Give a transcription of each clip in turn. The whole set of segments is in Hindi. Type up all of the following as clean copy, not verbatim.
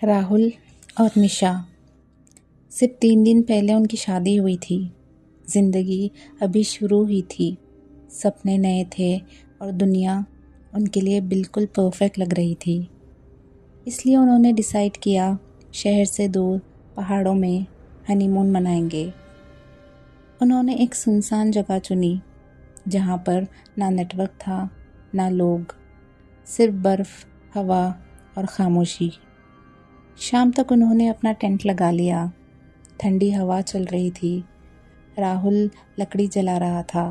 राहुल और निशा। सिर्फ 3 दिन पहले उनकी शादी हुई थी। ज़िंदगी अभी शुरू हुई थी। सपने नए थे और दुनिया उनके लिए बिल्कुल परफेक्ट लग रही थी। इसलिए उन्होंने डिसाइड किया शहर से दूर पहाड़ों में हनीमून मनाएंगे। उन्होंने एक सुनसान जगह चुनी जहाँ पर ना नेटवर्क था ना लोग, सिर्फ बर्फ़, हवा और खामोशी। शाम तक उन्होंने अपना टेंट लगा लिया। ठंडी हवा चल रही थी। राहुल लकड़ी जला रहा था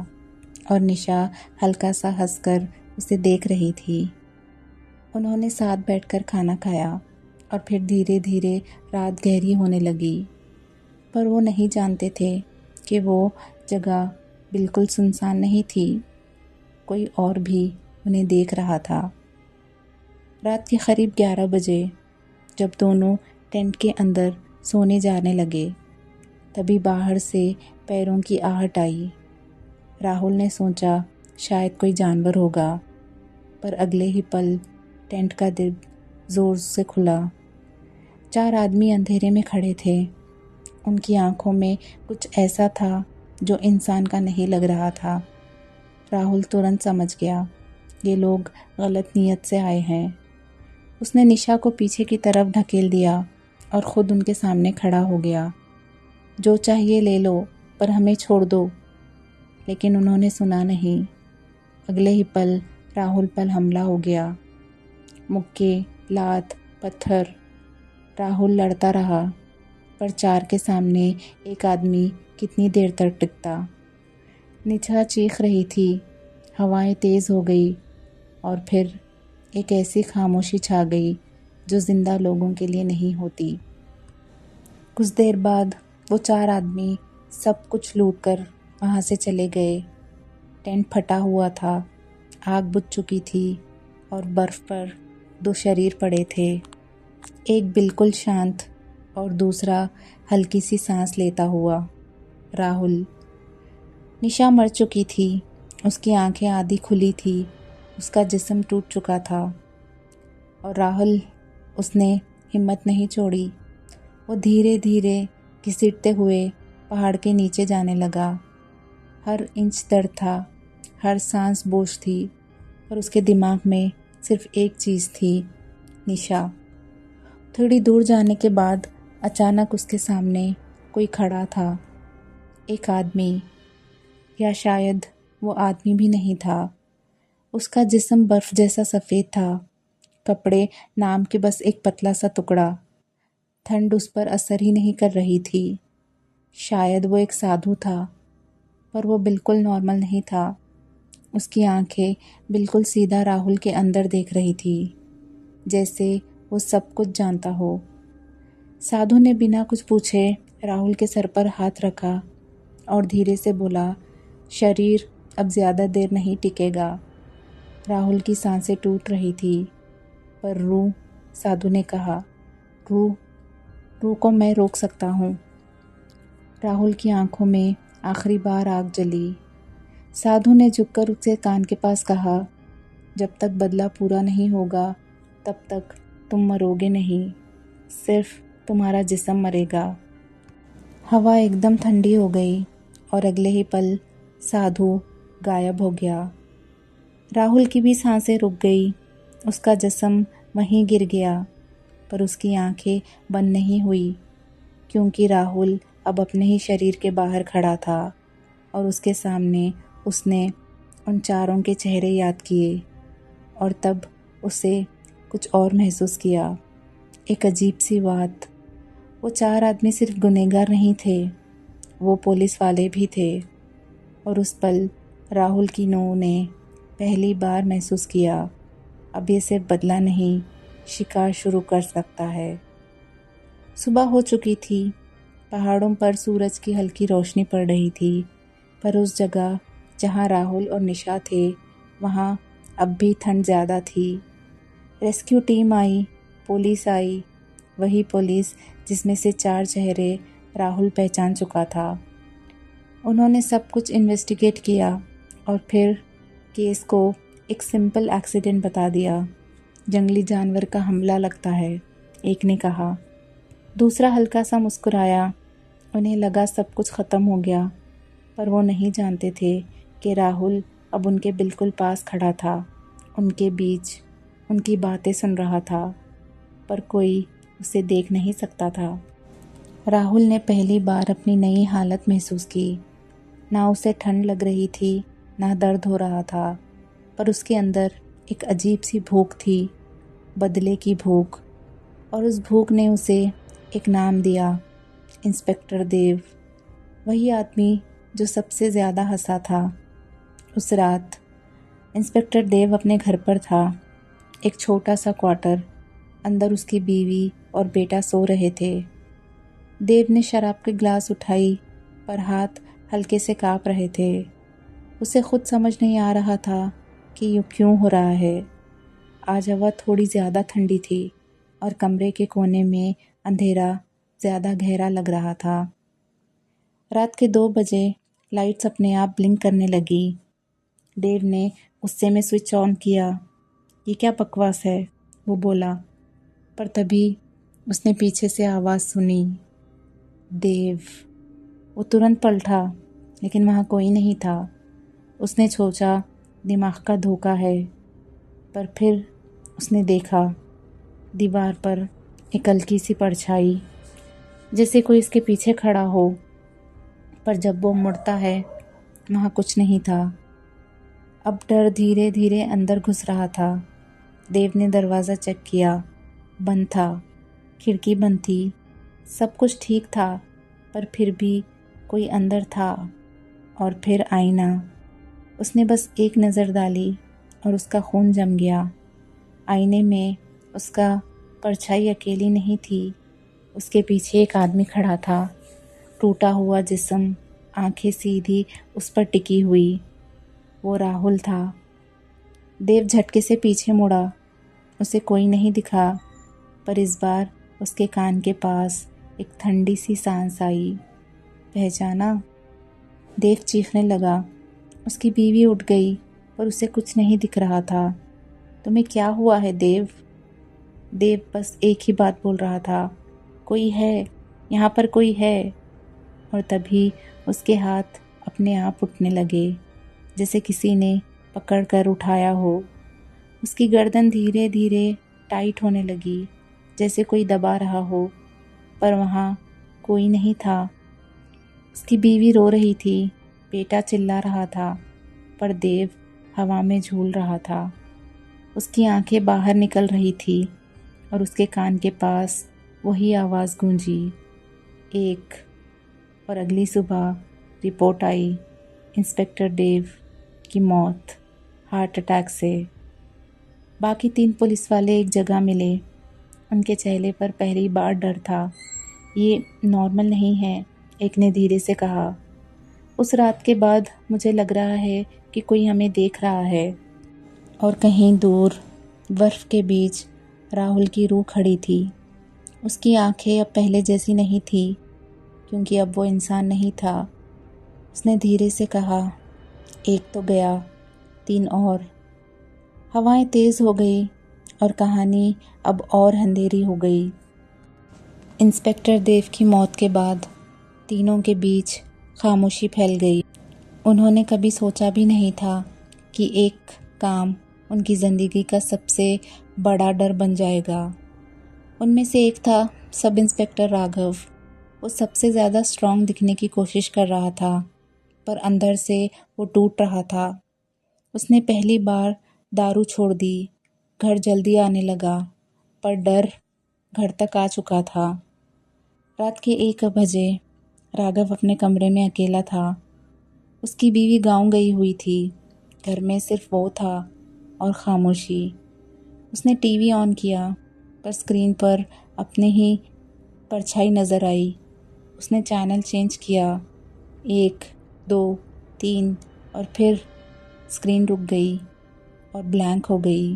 और निशा हल्का सा हंसकर उसे देख रही थी। उन्होंने साथ बैठकर खाना खाया और फिर धीरे धीरे रात गहरी होने लगी। पर वो नहीं जानते थे कि वो जगह बिल्कुल सुनसान नहीं थी। कोई और भी उन्हें देख रहा था। रात के करीब 11 बजे जब दोनों टेंट के अंदर सोने जाने लगे, तभी बाहर से पैरों की आहट आई। राहुल ने सोचा शायद कोई जानवर होगा, पर अगले ही पल टेंट का दिल ज़ोर से खुला। 4 आदमी अंधेरे में खड़े थे। उनकी आंखों में कुछ ऐसा था जो इंसान का नहीं लग रहा था। राहुल तुरंत समझ गया, ये लोग गलत नीयत से आए हैं। उसने निशा को पीछे की तरफ ढकेल दिया और ख़ुद उनके सामने खड़ा हो गया। जो चाहिए ले लो, पर हमें छोड़ दो। लेकिन उन्होंने सुना नहीं। अगले ही पल राहुल पर हमला हो गया। मुक्के, लात, पत्थर। राहुल लड़ता रहा, पर 4 के सामने एक आदमी कितनी देर तक टिकता। निशा चीख रही थी। हवाएं तेज़ हो गई और फिर एक ऐसी खामोशी छा गई जो जिंदा लोगों के लिए नहीं होती। कुछ देर बाद वो 4 आदमी सब कुछ लूटकर वहाँ से चले गए। टेंट फटा हुआ था, आग बुझ चुकी थी और बर्फ़ पर 2 शरीर पड़े थे। एक बिल्कुल शांत और दूसरा हल्की सी सांस लेता हुआ। राहुल। निशा मर चुकी थी। उसकी आंखें आधी खुली थी। उसका जिस्म टूट चुका था। और राहुल, उसने हिम्मत नहीं छोड़ी। वो धीरे धीरे घसीटते हुए पहाड़ के नीचे जाने लगा। हर इंच दर्द था, हर सांस बोझ थी, और उसके दिमाग में सिर्फ एक चीज़ थी, निशा। थोड़ी दूर जाने के बाद अचानक उसके सामने कोई खड़ा था। एक आदमी, या शायद वो आदमी भी नहीं था। उसका जिस्म बर्फ़ जैसा सफ़ेद था। कपड़े नाम के बस एक पतला सा टुकड़ा। ठंड उस पर असर ही नहीं कर रही थी। शायद वो एक साधु था, पर वो बिल्कुल नॉर्मल नहीं था। उसकी आंखें बिल्कुल सीधा राहुल के अंदर देख रही थी, जैसे वो सब कुछ जानता हो। साधु ने बिना कुछ पूछे राहुल के सर पर हाथ रखा और धीरे से बोला, शरीर अब ज़्यादा देर नहीं टिकेगा। राहुल की सांसें टूट रही थी, पर रूह, साधु ने कहा, रूह को मैं रोक सकता हूँ। राहुल की आंखों में आखिरी बार आग जली। साधु ने झुककर उसके कान के पास कहा, जब तक बदला पूरा नहीं होगा तब तक तुम मरोगे नहीं, सिर्फ तुम्हारा जिस्म मरेगा। हवा एकदम ठंडी हो गई और अगले ही पल साधु गायब हो गया। राहुल की भी सांसें रुक गई। उसका जिस्म वहीं गिर गया, पर उसकी आंखें बंद नहीं हुई, क्योंकि राहुल अब अपने ही शरीर के बाहर खड़ा था और उसके सामने उसने उन चारों के चेहरे याद किए। और तब उसे कुछ और महसूस किया, एक अजीब सी बात। वो 4 आदमी सिर्फ गुनहगार नहीं थे, वो पुलिस वाले भी थे। और उस पल राहुल की नूह ने पहली बार महसूस किया, अब ये सिर्फ बदला नहीं, शिकार शुरू कर सकता है। सुबह हो चुकी थी। पहाड़ों पर सूरज की हल्की रोशनी पड़ रही थी, पर उस जगह जहाँ राहुल और निशा थे, वहाँ अब भी ठंड ज़्यादा थी। रेस्क्यू टीम आई, पुलिस आई, वही पुलिस जिसमें से 4 चेहरे राहुल पहचान चुका था। उन्होंने सब कुछ इन्वेस्टिगेट किया और फिर केस को एक सिंपल एक्सीडेंट बता दिया। जंगली जानवर का हमला लगता है, एक ने कहा। दूसरा हल्का सा मुस्कुराया। उन्हें लगा सब कुछ ख़त्म हो गया, पर वो नहीं जानते थे कि राहुल अब उनके बिल्कुल पास खड़ा था, उनके बीच, उनकी बातें सुन रहा था, पर कोई उसे देख नहीं सकता था। राहुल ने पहली बार अपनी नई हालत महसूस की। ना उसे ठंड लग रही थी, ना दर्द हो रहा था, पर उसके अंदर एक अजीब सी भूख थी, बदले की भूख। और उस भूख ने उसे एक नाम दिया, इंस्पेक्टर देव। वही आदमी जो सबसे ज़्यादा हंसा था उस रात। इंस्पेक्टर देव अपने घर पर था, एक छोटा सा क्वार्टर। अंदर उसकी बीवी और बेटा सो रहे थे। देव ने शराब के गिलास उठाई, पर हाथ हल्के से काँप रहे थे। उसे खुद समझ नहीं आ रहा था कि यूँ क्यों हो रहा है। आज हवा थोड़ी ज़्यादा ठंडी थी और कमरे के कोने में अंधेरा ज़्यादा गहरा लग रहा था। रात के 2 बजे लाइट्स अपने आप ब्लिंक करने लगी। देव ने गुस्से में स्विच ऑन किया। ये क्या बकवास है, वो बोला। पर तभी उसने पीछे से आवाज़ सुनी, देव। वो तुरंत पलटा, लेकिन वहाँ कोई नहीं था। उसने सोचा दिमाग का धोखा है, पर फिर उसने देखा दीवार पर एक हल्की सी परछाई, जैसे कोई इसके पीछे खड़ा हो। पर जब वो मुड़ता है, वहाँ कुछ नहीं था। अब डर धीरे धीरे अंदर घुस रहा था। देव ने दरवाज़ा चेक किया, बंद था। खिड़की बंद थी, सब कुछ ठीक था, पर फिर भी कोई अंदर था। और फिर आईना। उसने बस एक नज़र डाली और उसका खून जम गया। आईने में उसका परछाई अकेली नहीं थी, उसके पीछे एक आदमी खड़ा था, टूटा हुआ जिस्म, आंखें सीधी उस पर टिकी हुई। वो राहुल था। देव झटके से पीछे मुड़ा। उसे कोई नहीं दिखा, पर इस बार उसके कान के पास एक ठंडी सी सांस आई। पहचाना? देव चीखने लगा। उसकी बीवी उठ गई, पर उसे कुछ नहीं दिख रहा था। तुम्हें क्या हुआ है देव? देव बस एक ही बात बोल रहा था, कोई है, यहाँ पर कोई है। और तभी उसके हाथ अपने आप उठने लगे, जैसे किसी ने पकड़ कर उठाया हो। उसकी गर्दन धीरे धीरे टाइट होने लगी, जैसे कोई दबा रहा हो, पर वहाँ कोई नहीं था। उसकी बीवी रो रही थी, बेटा चिल्ला रहा था, पर देव हवा में झूल रहा था। उसकी आंखें बाहर निकल रही थी और उसके कान के पास वही आवाज़ गूंजी, एक। और अगली सुबह रिपोर्ट आई, इंस्पेक्टर देव की मौत, हार्ट अटैक से। बाकी 3 पुलिस वाले एक जगह मिले। उनके चेहरे पर पहली बार डर था। ये नॉर्मल नहीं है, एक ने धीरे से कहा। उस रात के बाद मुझे लग रहा है कि कोई हमें देख रहा है। और कहीं दूर बर्फ़ के बीच राहुल की रूह खड़ी थी। उसकी आंखें अब पहले जैसी नहीं थी, क्योंकि अब वो इंसान नहीं था। उसने धीरे से कहा, एक तो गया, 3 और। हवाएं तेज़ हो गई और कहानी अब और अंधेरी हो गई। इंस्पेक्टर देव की मौत के बाद तीनों के बीच खामोशी फैल गई। उन्होंने कभी सोचा भी नहीं था कि एक काम उनकी ज़िंदगी का सबसे बड़ा डर बन जाएगा। उनमें से एक था सब इंस्पेक्टर राघव। वो सबसे ज़्यादा स्ट्रांग दिखने की कोशिश कर रहा था, पर अंदर से वो टूट रहा था। उसने पहली बार दारू छोड़ दी, घर जल्दी आने लगा, पर डर घर तक आ चुका था। रात के 1 बजे राघव अपने कमरे में अकेला था। उसकी बीवी गांव गई हुई थी। घर में सिर्फ वो था और खामोशी। उसने टीवी ऑन किया, पर स्क्रीन पर अपने ही परछाई नज़र आई। उसने चैनल चेंज किया, 1, 2, 3, और फिर स्क्रीन रुक गई और ब्लैंक हो गई।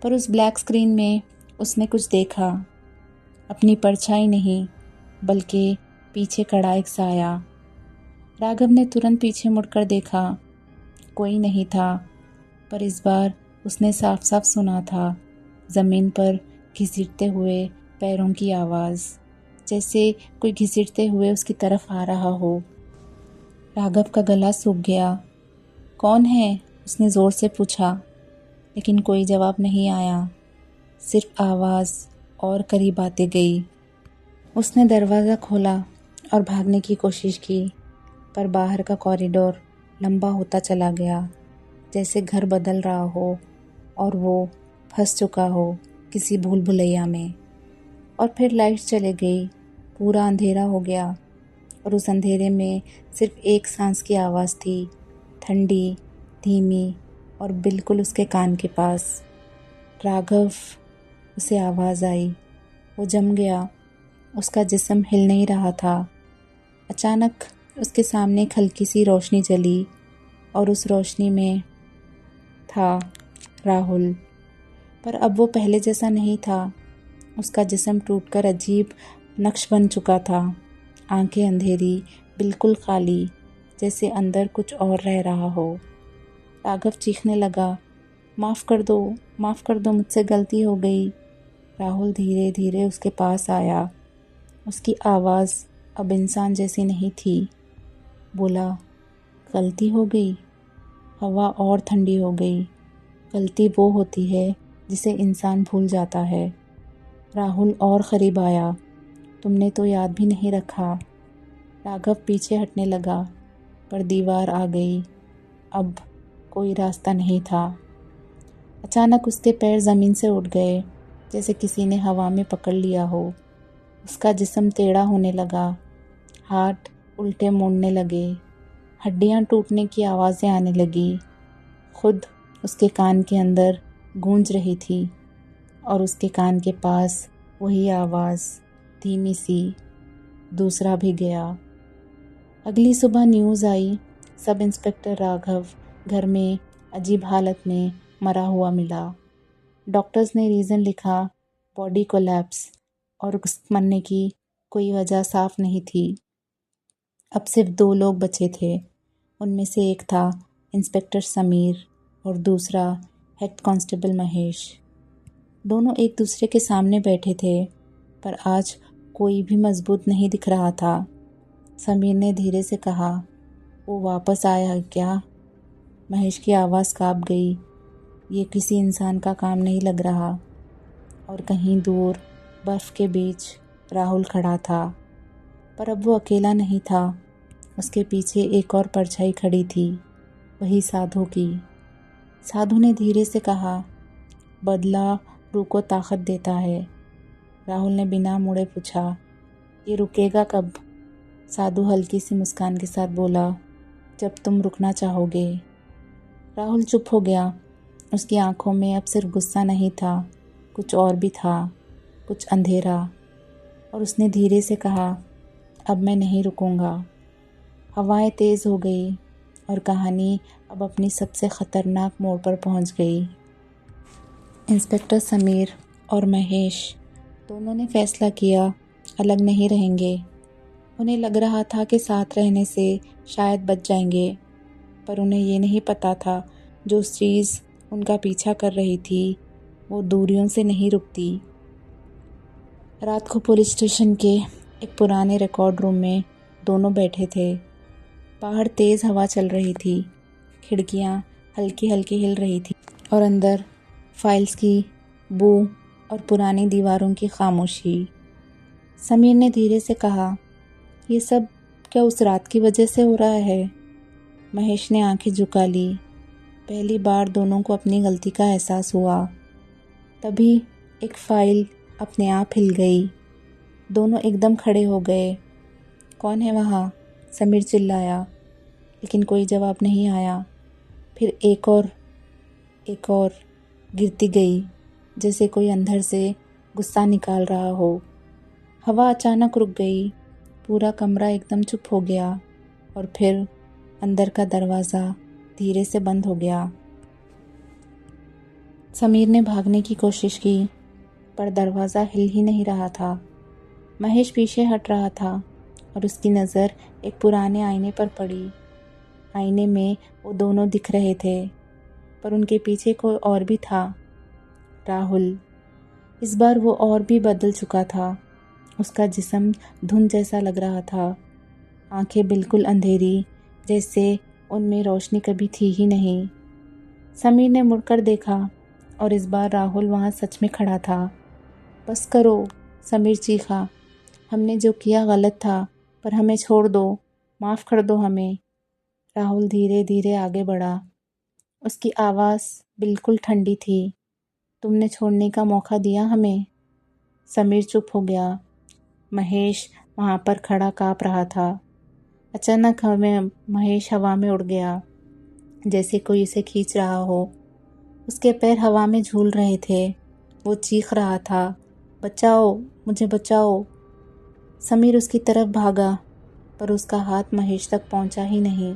पर उस ब्लैक स्क्रीन में उसने कुछ देखा, अपनी परछाई नहीं, बल्कि पीछे खड़ा एक साया। राघव ने तुरंत पीछे मुड़कर देखा, कोई नहीं था, पर इस बार उसने साफ साफ सुना था, ज़मीन पर घसीटते हुए पैरों की आवाज़, जैसे कोई घसीटते हुए उसकी तरफ आ रहा हो। राघव का गला सूख गया। कौन है? उसने ज़ोर से पूछा, लेकिन कोई जवाब नहीं आया, सिर्फ आवाज़ और करीब आते गई। उसने दरवाज़ा खोला और भागने की कोशिश की, पर बाहर का कॉरिडोर लंबा होता चला गया, जैसे घर बदल रहा हो और वो फंस चुका हो किसी भूल भुलैया में। और फिर लाइट चली गई, पूरा अंधेरा हो गया और उस अंधेरे में सिर्फ एक सांस की आवाज़ थी, ठंडी, धीमी और बिल्कुल उसके कान के पास। राघव, उसे आवाज़ आई। वो जम गया, उसका जिस्म हिल नहीं रहा था। अचानक उसके सामने एक हल्की सी रोशनी जली और उस रोशनी में था राहुल। पर अब वो पहले जैसा नहीं था। उसका जिस्म टूटकर अजीब नक्श बन चुका था। आंखें अंधेरी, बिल्कुल खाली, जैसे अंदर कुछ और रह रहा हो। राघव चीखने लगा, माफ़ कर दो, मुझसे गलती हो गई। राहुल धीरे धीरे उसके पास आया। उसकी आवाज़ अब इंसान जैसी नहीं थी। बोला, गलती हो गई? हवा और ठंडी हो गई। गलती वो होती है जिसे इंसान भूल जाता है। राहुल और करीब आया। तुमने तो याद भी नहीं रखा। राघव पीछे हटने लगा, पर दीवार आ गई। अब कोई रास्ता नहीं था। अचानक उसके पैर ज़मीन से उठ गए, जैसे किसी ने हवा में पकड़ लिया हो। उसका जिस्म टेढ़ा होने लगा, हाथ उल्टे मुड़ने लगे, हड्डियां टूटने की आवाज़ें आने लगी। खुद उसके कान के अंदर गूंज रही थी और उसके कान के पास वही आवाज़, धीमी सी। दूसरा भी गया। अगली सुबह न्यूज़ आई, सब इंस्पेक्टर राघव घर में अजीब हालत में मरा हुआ मिला। डॉक्टर्स ने रीज़न लिखा, बॉडी कोलैप्स, और उस मरने की कोई वजह साफ नहीं थी। अब सिर्फ 2 लोग बचे थे। उनमें से एक था इंस्पेक्टर समीर और दूसरा हेड कांस्टेबल महेश। दोनों एक दूसरे के सामने बैठे थे, पर आज कोई भी मजबूत नहीं दिख रहा था। समीर ने धीरे से कहा, वो वापस आया क्या? महेश की आवाज़ काँप गई। ये किसी इंसान का काम नहीं लग रहा। और कहीं दूर बर्फ़ के बीच राहुल खड़ा था, पर अब वो अकेला नहीं था। उसके पीछे एक और परछाई खड़ी थी, वही साधु की। साधु ने धीरे से कहा, बदला रूह को ताकत देता है। राहुल ने बिना मुड़े पूछा, ये रुकेगा कब? साधु हल्की सी मुस्कान के साथ बोला, जब तुम रुकना चाहोगे। राहुल चुप हो गया। उसकी आंखों में अब सिर्फ गुस्सा नहीं था, कुछ और भी था, कुछ अंधेरा। और उसने धीरे से कहा, अब मैं नहीं रुकूंगा। हवाएं तेज़ हो गई और कहानी अब अपनी सबसे ख़तरनाक मोड़ पर पहुंच गई। इंस्पेक्टर समीर और महेश दोनों ने फैसला किया, अलग नहीं रहेंगे। उन्हें लग रहा था कि साथ रहने से शायद बच जाएंगे, पर उन्हें ये नहीं पता था जो चीज़ उनका पीछा कर रही थी वो दूरियों से नहीं रुकती। रात को पुलिस स्टेशन के एक पुराने रिकॉर्ड रूम में दोनों बैठे थे। बाहर तेज़ हवा चल रही थी, खिड़कियाँ हल्की हल्की हिल रही थी और अंदर फाइल्स की बू और पुरानी दीवारों की खामोशी। समीर ने धीरे से कहा, ये सब क्या उस रात की वजह से हो रहा है? महेश ने आंखें झुका ली। पहली बार दोनों को अपनी गलती का एहसास हुआ। तभी एक फाइल अपने आप हिल गई। दोनों एकदम खड़े हो गए। कौन है वहाँ? समीर चिल्लाया, लेकिन कोई जवाब नहीं आया। फिर एक और गिरती गई, जैसे कोई अंदर से गुस्सा निकाल रहा हो। हवा अचानक रुक गई, पूरा कमरा एकदम चुप हो गया और फिर अंदर का दरवाज़ा धीरे से बंद हो गया। समीर ने भागने की कोशिश की, पर दरवाज़ा हिल ही नहीं रहा था। महेश पीछे हट रहा था और उसकी नज़र एक पुराने आईने पर पड़ी। आईने में वो दोनों दिख रहे थे, पर उनके पीछे कोई और भी था, राहुल। इस बार वो और भी बदल चुका था। उसका जिस्म धुंध जैसा लग रहा था, आंखें बिल्कुल अंधेरी, जैसे उनमें रोशनी कभी थी ही नहीं। समीर ने मुड़कर देखा और इस बार राहुल वहाँ सच में खड़ा था। बस करो, समीर चीखा। हमने जो किया गलत था, पर हमें छोड़ दो, माफ़ कर दो हमें। राहुल धीरे धीरे आगे बढ़ा। उसकी आवाज़ बिल्कुल ठंडी थी। तुमने छोड़ने का मौका दिया हमें। समीर चुप हो गया। महेश वहाँ पर खड़ा काँप रहा था। अचानक महेश हवा में उड़ गया, जैसे कोई उसे खींच रहा हो। उसके पैर हवा में झूल रहे थे। वो चीख रहा था, बचाओ, मुझे बचाओ। समीर उसकी तरफ भागा, पर उसका हाथ महेश तक पहुंचा ही नहीं,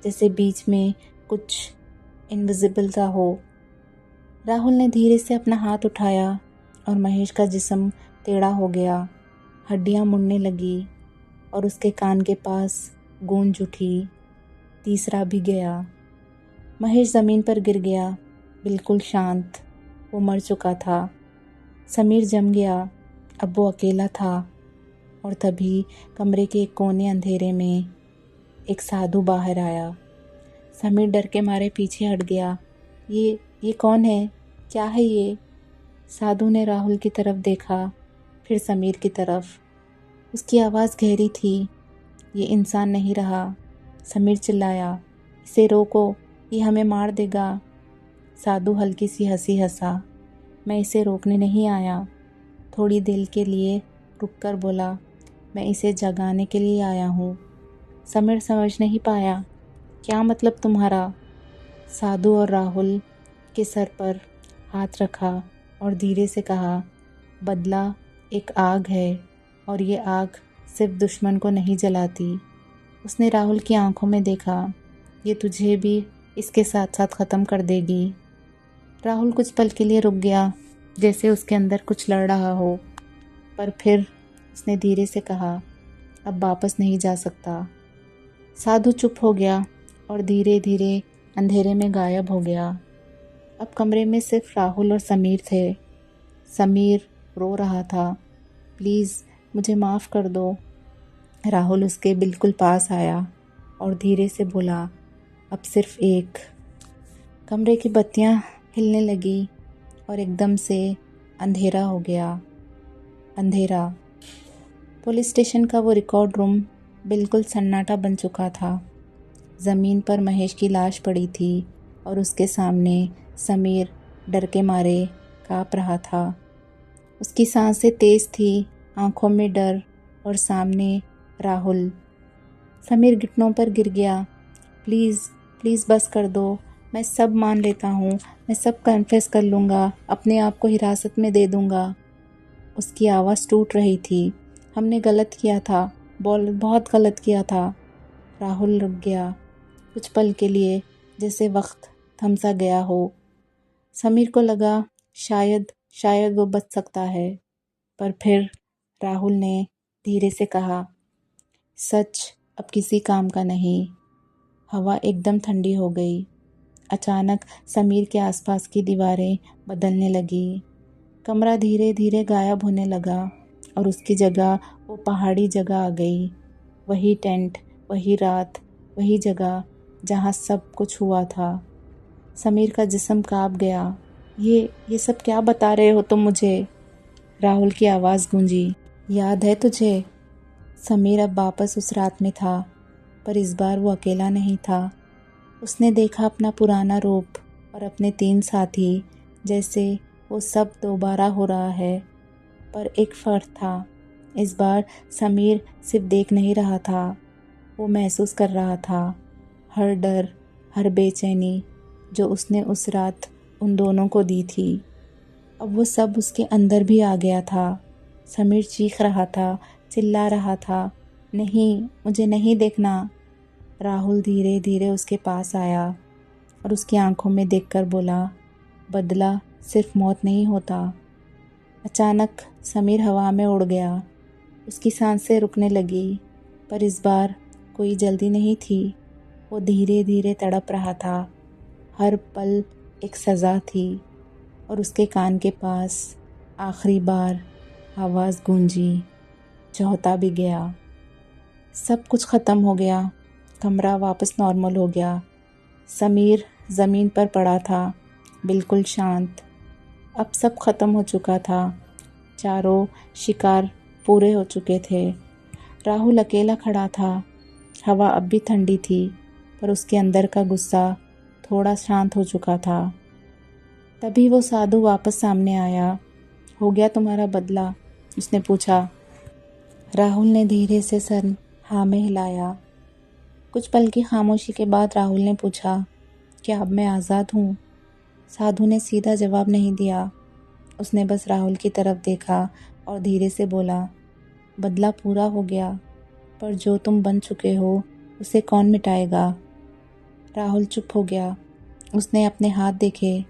जैसे बीच में कुछ इनविजिबल सा हो। राहुल ने धीरे से अपना हाथ उठाया और महेश का जिस्म टेढ़ा हो गया। हड्डियां मुड़ने लगी और उसके कान के पास गूंज उठी। तीसरा भी गया। महेश ज़मीन पर गिर गया, बिल्कुल शांत। वो मर चुका था। समीर जम गया। अब वो अकेला था। और तभी कमरे के एक कोने अंधेरे में एक साधु बाहर आया। समीर डर के मारे पीछे हट गया। ये कौन है? क्या है ये? साधु ने राहुल की तरफ देखा, फिर समीर की तरफ। उसकी आवाज़ गहरी थी। ये इंसान नहीं रहा। समीर चिल्लाया, इसे रोको, ये हमें मार देगा। साधु हल्की सी हंसी हंसा। मैं इसे रोकने नहीं आया। थोड़ी देर के लिए रुककर बोला, मैं इसे जगाने के लिए आया हूँ। समीर समझ नहीं पाया, क्या मतलब तुम्हारा? साधु और राहुल के सर पर हाथ रखा और धीरे से कहा, बदला एक आग है और ये आग सिर्फ दुश्मन को नहीं जलाती। उसने राहुल की आंखों में देखा, ये तुझे भी इसके साथ साथ ख़त्म कर देगी। राहुल कुछ पल के लिए रुक गया, जैसे उसके अंदर कुछ लड़ रहा हो, पर फिर उसने धीरे से कहा, अब वापस नहीं जा सकता। साधु चुप हो गया और धीरे धीरे अंधेरे में गायब हो गया। अब कमरे में सिर्फ राहुल और समीर थे। समीर रो रहा था, प्लीज़ मुझे माफ़ कर दो। राहुल उसके बिल्कुल पास आया और धीरे से बोला, अब सिर्फ एक। कमरे की बत्तियां हिलने लगी और एकदम से अंधेरा हो गया। अंधेरा। पुलिस स्टेशन का वो रिकॉर्ड रूम बिल्कुल सन्नाटा बन चुका था। ज़मीन पर महेश की लाश पड़ी थी और उसके सामने समीर डर के मारे काँप रहा था। उसकी सांसें तेज़ थी, आंखों में डर, और सामने राहुल। समीर घुटनों पर गिर गया। प्लीज़ प्लीज़ बस कर दो, मैं सब मान लेता हूँ, मैं सब कन्फेस कर लूँगा, अपने आप को हिरासत में दे दूँगा। उसकी आवाज़ टूट रही थी। हमने गलत किया था, बहुत गलत किया था। राहुल रुक गया कुछ पल के लिए, जैसे वक्त थम सा गया हो। समीर को लगा शायद वो बच सकता है, पर फिर राहुल ने धीरे से कहा, सच अब किसी काम का नहीं। हवा एकदम ठंडी हो गई। अचानक समीर के आसपास की दीवारें बदलने लगी। कमरा धीरे धीरे गायब होने लगा और उसकी जगह वो पहाड़ी जगह आ गई। वही टेंट, वही रात, वही जगह जहाँ सब कुछ हुआ था। समीर का जिस्म काँप गया। ये सब क्या बता रहे हो तुम मुझे? राहुल की आवाज़ गूंजी, याद है तुझे? समीर अब वापस उस रात में था, पर इस बार वो अकेला नहीं था। उसने देखा अपना पुराना रूप और अपने 3 साथी, जैसे वो सब दोबारा हो रहा है। पर एक फ़र्क था, इस बार समीर सिर्फ देख नहीं रहा था, वो महसूस कर रहा था। हर डर, हर बेचैनी जो उसने उस रात उन दोनों को दी थी, अब वो सब उसके अंदर भी आ गया था। समीर चीख रहा था, चिल्ला रहा था, नहीं, मुझे नहीं देखना। राहुल धीरे धीरे उसके पास आया और उसकी आंखों में देखकर बोला, बदला सिर्फ मौत नहीं होता। अचानक समीर हवा में उड़ गया। उसकी सांसें रुकने लगी, पर इस बार कोई जल्दी नहीं थी। वो धीरे धीरे तड़प रहा था। हर पल एक सज़ा थी और उसके कान के पास आखिरी बार आवाज़ गूंजी, चौथा भी गया। सब कुछ ख़त्म हो गया। कमरा वापस नॉर्मल हो गया। समीर ज़मीन पर पड़ा था, बिल्कुल शांत। अब सब ख़त्म हो चुका था। चारों शिकार पूरे हो चुके थे। राहुल अकेला खड़ा था। हवा अब भी ठंडी थी, पर उसके अंदर का गुस्सा थोड़ा शांत हो चुका था। तभी वो साधु वापस सामने आया। हो गया तुम्हारा बदला? उसने पूछा। राहुल ने धीरे से सर हाँ में हिलाया। कुछ पल की खामोशी के बाद राहुल ने पूछा, क्या अब मैं आज़ाद हूँ? साधु ने सीधा जवाब नहीं दिया। उसने बस राहुल की तरफ देखा और धीरे से बोला, बदला पूरा हो गया, पर जो तुम बन चुके हो उसे कौन मिटाएगा? राहुल चुप हो गया। उसने अपने हाथ देखे।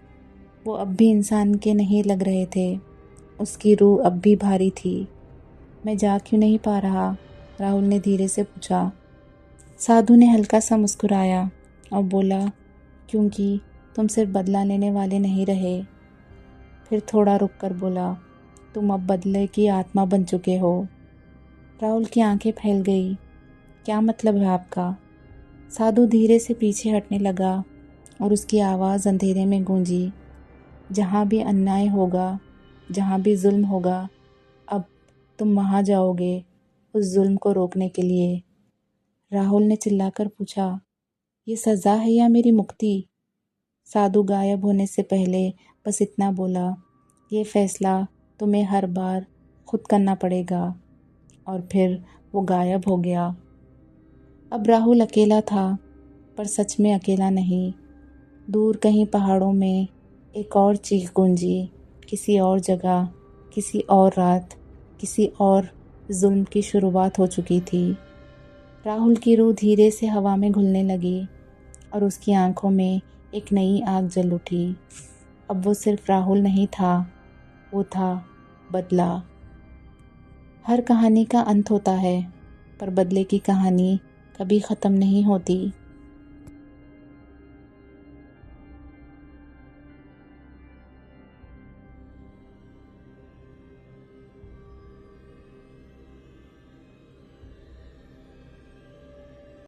वो अब भी इंसान के नहीं लग रहे थे। उसकी रूह अब भी भारी थी। मैं जा क्यों नहीं पा रहा? राहुल ने धीरे से पूछा। साधु ने हल्का सा मुस्कुराया और बोला, क्योंकि तुम सिर्फ बदला लेने वाले नहीं रहे। फिर थोड़ा रुक कर बोला, तुम अब बदले की आत्मा बन चुके हो। राहुल की आंखें फैल गई। क्या मतलब है आपका? साधु धीरे से पीछे हटने लगा और उसकी आवाज़ अंधेरे में गूंजी, जहाँ भी अन्याय होगा, जहाँ भी जुल्म होगा, अब तुम वहाँ जाओगे उस जुल्म को रोकने के लिए। राहुल ने चिल्लाकर पूछा, ये सज़ा है या मेरी मुक्ति? साधु गायब होने से पहले बस इतना बोला, ये फैसला तुम्हें हर बार खुद करना पड़ेगा। और फिर वो गायब हो गया। अब राहुल अकेला था, पर सच में अकेला नहीं। दूर कहीं पहाड़ों में एक और चीख गूंजी, किसी और जगह, किसी और रात, किसी और जुल्म की शुरुआत हो चुकी थी। राहुल की रूह धीरे से हवा में घुलने लगी और उसकी आंखों में एक नई आग जल उठी। अब वो सिर्फ राहुल नहीं था, वो था बदला। हर कहानी का अंत होता है, पर बदले की कहानी कभी ख़त्म नहीं होती।